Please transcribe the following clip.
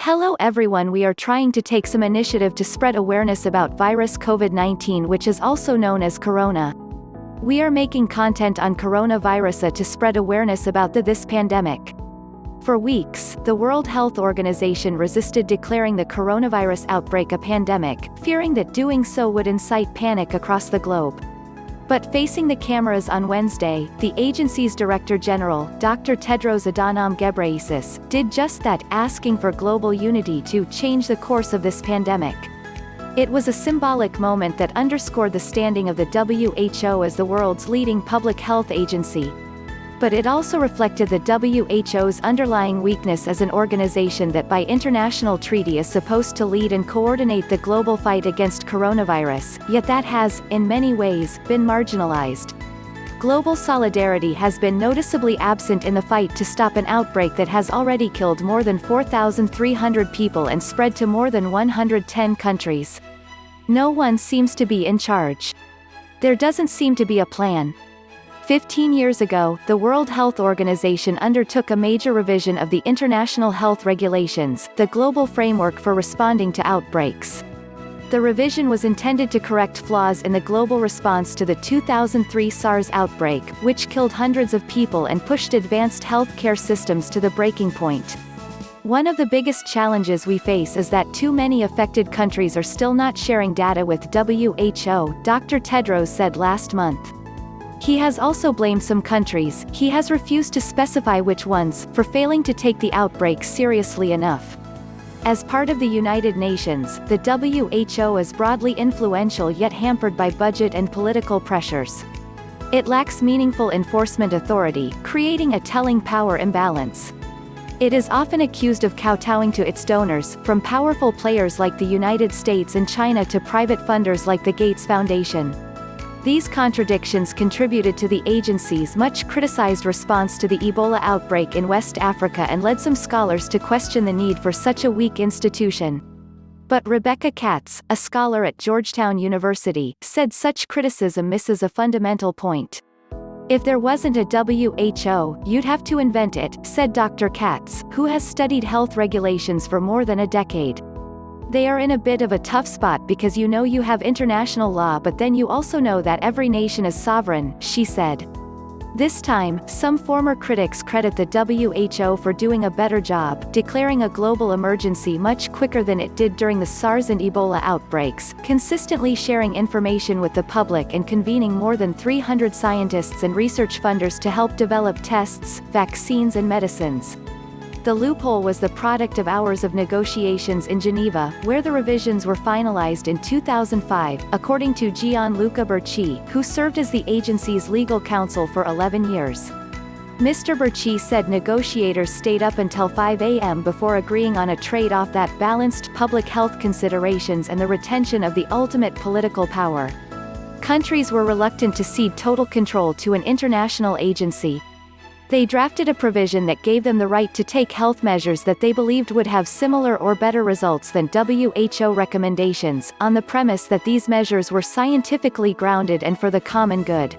Hello everyone, we are trying to take some initiative to spread awareness about virus COVID-19, which is also known as corona. We are making content on coronavirus to spread awareness about this pandemic. For weeks, the World Health Organization resisted declaring the coronavirus outbreak a pandemic, fearing that doing so would incite panic across the globe. But facing the cameras on Wednesday, the agency's Director General, Dr. Tedros Adhanom Ghebreyesus, did just that, asking for global unity to change the course of this pandemic. It was a symbolic moment that underscored the standing of the WHO as the world's leading public health agency. But it also reflected the WHO's underlying weakness as an organization that by international treaty is supposed to lead and coordinate the global fight against coronavirus, yet that has, in many ways, been marginalized. Global solidarity has been noticeably absent in the fight to stop an outbreak that has already killed more than 4,300 people and spread to more than 110 countries. No one seems to be in charge. There doesn't seem to be a plan. 15 years ago, the World Health Organization undertook a major revision of the international health regulations, the global framework for responding to outbreaks. The revision was intended to correct flaws in the global response to the 2003 SARS outbreak, which killed hundreds of people and pushed advanced healthcare systems to the breaking point. One of the biggest challenges we face is that too many affected countries are still not sharing data with WHO, Dr. Tedros said last month. He has also blamed some countries, he has refused to specify which ones, for failing to take the outbreak seriously enough. As part of the United Nations, the WHO is broadly influential yet hampered by budget and political pressures. It lacks meaningful enforcement authority, creating a telling power imbalance. It is often accused of kowtowing to its donors, from powerful players like the United States and China to private funders like the Gates Foundation. These contradictions contributed to the agency's much criticized response to the Ebola outbreak in West Africa and led some scholars to question the need for such a weak institution. But Rebecca Katz, a scholar at Georgetown University, said such criticism misses a fundamental point. If there wasn't a WHO, you'd have to invent it, said Dr. Katz, who has studied health regulations for more than a decade. They are in a bit of a tough spot because you know you have international law, but then you also know that every nation is sovereign, she said. This time, some former critics credit the WHO for doing a better job, declaring a global emergency much quicker than it did during the SARS and Ebola outbreaks, consistently sharing information with the public and convening more than 300 scientists and research funders to help develop tests, vaccines and medicines. The loophole was the product of hours of negotiations in Geneva, where the revisions were finalized in 2005, according to Gianluca Burchi, who served as the agency's legal counsel for 11 years. Mr. Burchi said negotiators stayed up until 5 a.m. before agreeing on a trade-off that balanced public health considerations and the retention of the ultimate political power. Countries were reluctant to cede total control to an international agency. They drafted a provision that gave them the right to take health measures that they believed would have similar or better results than WHO recommendations, on the premise that these measures were scientifically grounded and for the common good.